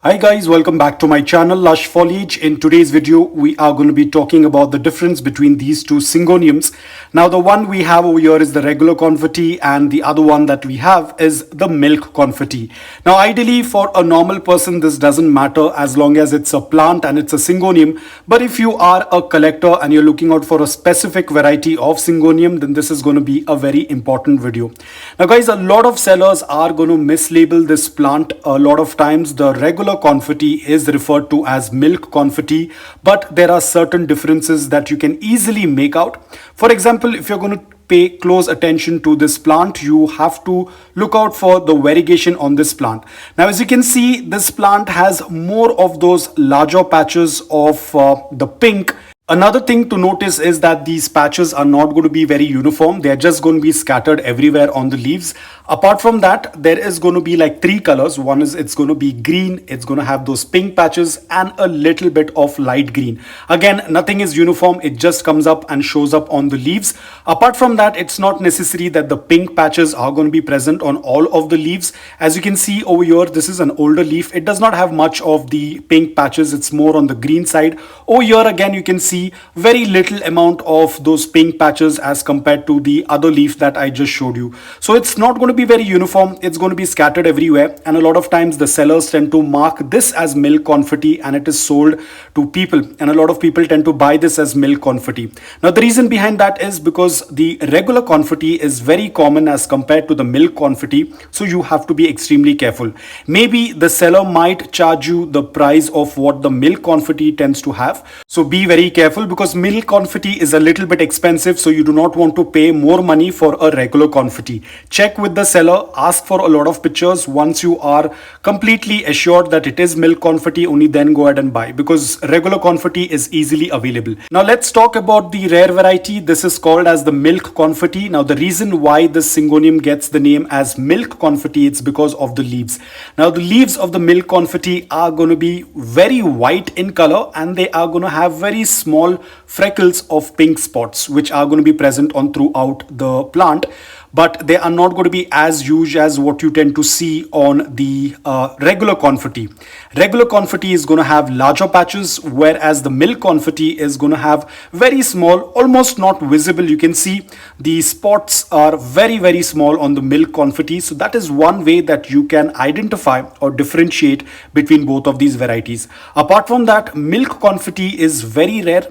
Hi guys, welcome back to my channel Lush Foliage. In today's video, we are going to be talking about the difference between these two Syngoniums. Now the one we have over here is the regular confetti and the other one that we have is the milk confetti. Now ideally for a normal person this doesn't matter as long as it's a plant and it's a Syngonium. But if you are a collector and you're looking out for a specific variety of Syngonium, then this is going to be a very important video. Now guys, a lot of sellers are going to mislabel this plant. A lot of times the regular confetti is referred to as milk confetti, but there are certain differences that you can easily make out. For example, if you're going to pay close attention to this plant, you have to look out for the variegation on this plant. Now as you can see, this plant has more of those larger patches of the pink. Another thing to notice is that these patches are not going to be very uniform. They are just going to be scattered everywhere on the leaves. Apart from that, there is going to be like three colors. One is it's going to be green, it's going to have those pink patches and a little bit of light green. Again, nothing is uniform. It just comes up and shows up on the leaves. Apart from that, it's not necessary that the pink patches are going to be present on all of the leaves. As you can see over here, this is an older leaf. It does not have much of the pink patches. It's more on the green side. Over here again, you can see very little amount of those pink patches as compared to the other leaf that I just showed you. So it's not going to be very uniform. It's going to be scattered everywhere, and a lot of times the sellers tend to mark this as milk confetti and it is sold to people, and a lot of people tend to buy this as milk confetti. Now the reason behind that is because the regular confetti is very common as compared to the milk confetti, so you have to be extremely careful. Maybe the seller might charge you the price of what the milk confetti tends to have, so be very careful because milk confetti is a little bit expensive, so you do not want to pay more money for a regular confetti. Check with the seller, ask for a lot of pictures. Once you are completely assured that it is milk confetti, only then go ahead and buy, because regular confetti is easily available. Now let's talk about the rare variety. This is called as the milk confetti. Now the reason why this Syngonium gets the name as milk confetti, it's because of the leaves. Now the leaves of the milk confetti are going to be very white in color, and they are going to have very small freckles of pink spots which are going to be present on throughout the plant, but they are not going to be as huge as what you tend to see on the regular confetti. Regular confetti is going to have larger patches, whereas the milk confetti is going to have very small, almost not visible. You can see the spots are very small on the milk confetti. So that is one way that you can identify or differentiate between both of these varieties. Apart from that, milk confetti is very rare.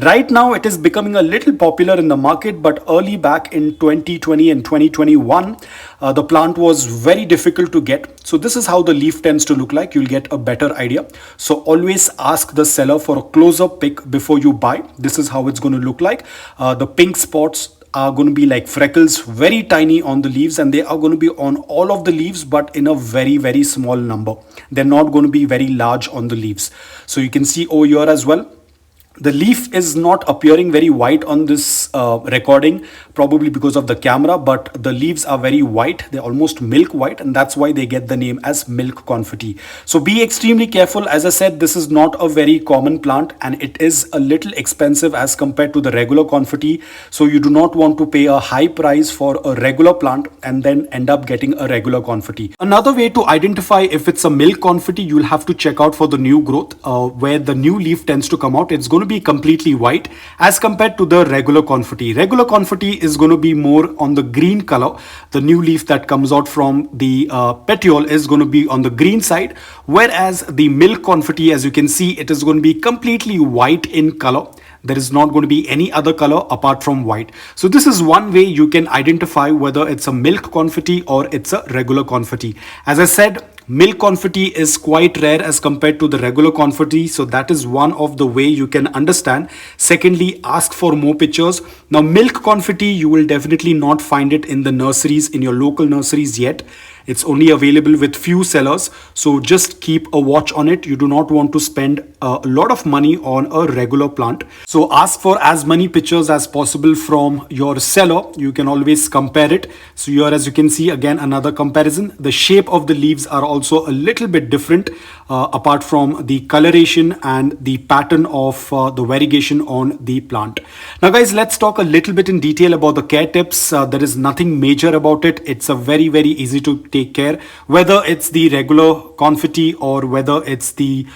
Right now it is becoming a little popular in the market, but early back in 2020 and 2021, the plant was very difficult to get. So this is how the leaf tends to look like. You'll get a better idea. So always ask the seller for a close-up pic before you buy. This is how it's going to look like. The pink spots are going to be like freckles, very tiny on the leaves, and they are going to be on all of the leaves, but in a very small number. They're not going to be very large on the leaves. So you can see over here as well, the leaf is not appearing very white on this recording, probably because of the camera, but the leaves are very white. They're almost milk white, and that's why they get the name as milk confetti. So be extremely careful. As I said, this is not a very common plant, and it is a little expensive as compared to the regular confetti. So you do not want to pay a high price for a regular plant and then end up getting a regular confetti. Another way to identify if it's a milk confetti, you'll have to check out for the new growth, where the new leaf tends to come out. It's going to be completely white as compared to the regular confetti. Regular confetti is going to be more on the green color. The new leaf that comes out from the petiole is going to be on the green side, whereas the milk confetti, as you can see, it is going to be completely white in color. There is not going to be any other color apart from white. So this is one way you can identify whether it's a milk confetti or it's a regular confetti. As I said, milk confetti is quite rare as compared to the regular confetti, so that is one of the way you can understand. Secondly, ask for more pictures. Now milk confetti, you will definitely not find it in the nurseries, in your local nurseries yet. It's only available with few sellers, so just keep a watch on it. You do not want to spend a lot of money on a regular plant. So ask for as many pictures as possible from your seller. You can always compare it. So here, as you can see, again another comparison. The shape of the leaves are also a little bit different, apart from the coloration and the pattern of the variegation on the plant. Now guys, let's talk a little bit in detail about the care tips. There is nothing major about it. It's a very easy to take take care, whether it's the regular confetti or whether it's the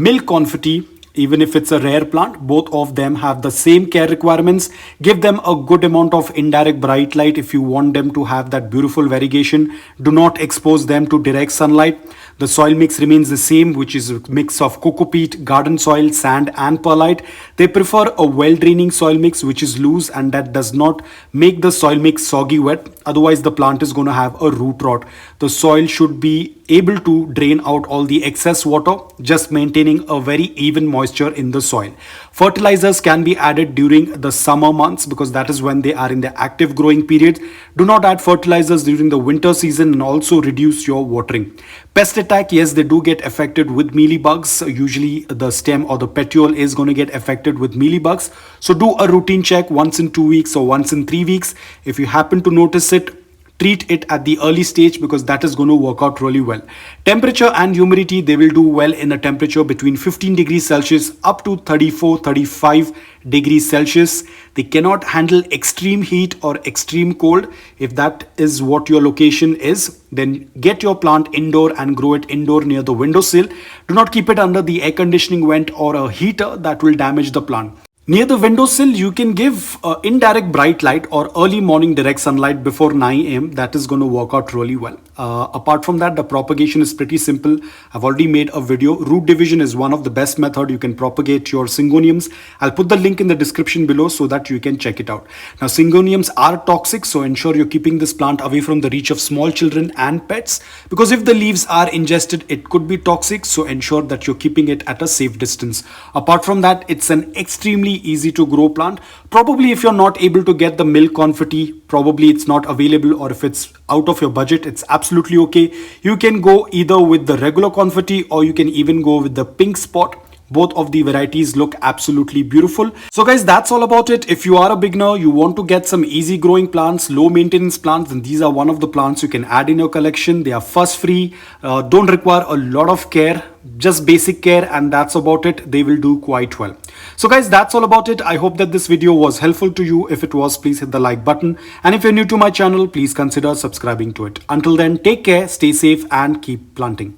milk confetti. Even if it's a rare plant, both of them have the same care requirements. Give them a good amount of indirect bright light if you want them to have that beautiful variegation. Do not expose them to direct sunlight. The soil mix remains the same, which is a mix of coco peat, garden soil, sand and perlite. They prefer a well-draining soil mix which is loose and that does not make the soil mix soggy wet. Otherwise, the plant is going to have a root rot. The soil should be able to drain out all the excess water, just maintaining a very even moisture in the soil. Fertilizers can be added during the summer months because that is when they are in the active growing period. Do not add fertilizers during the winter season and also reduce your watering. Pest attack, yes, they do get affected with mealybugs. Usually the stem or the petiole is going to get affected with mealybugs. So do a routine check once in 2 weeks or once in 3 weeks. If you happen to notice it, treat it at the early stage because that is going to work out really well. Temperature and humidity, they will do well in a temperature between 15 degrees Celsius up to 34-35 degrees Celsius. They cannot handle extreme heat or extreme cold. If that is what your location is, then get your plant indoor and grow it indoor near the windowsill. Do not keep it under the air conditioning vent or a heater that will damage the plant. Near the windowsill, you can give indirect bright light or early morning direct sunlight before 9 a.m. That is going to work out really well. Apart from that, the propagation is pretty simple. I've already made a video. Root division is one of the best method you can propagate your Syngoniums. I'll put the link in the description below so that you can check it out. Now, Syngoniums are toxic, so ensure you're keeping this plant away from the reach of small children and pets, because if the leaves are ingested, it could be toxic, so ensure that you're keeping it at a safe distance. Apart from that, it's an extremely easy to grow plant. Probably if you're not able to get the milk confetti, probably it's not available, or if it's out of your budget, it's absolutely okay. You can go either with the regular confetti or you can even go with the pink spot. Both of the varieties look absolutely beautiful. So guys, that's all about it. If you are a beginner, you want to get some easy growing plants, low maintenance plants, then these are one of the plants you can add in your collection. They are fuss free, don't require a lot of care, just basic care, and that's about it. They will do quite well. So guys, that's all about it. I hope that this video was helpful to you. If it was, please hit the like button, and if you're new to my channel, please consider subscribing to it. Until then, take care, stay safe and keep planting.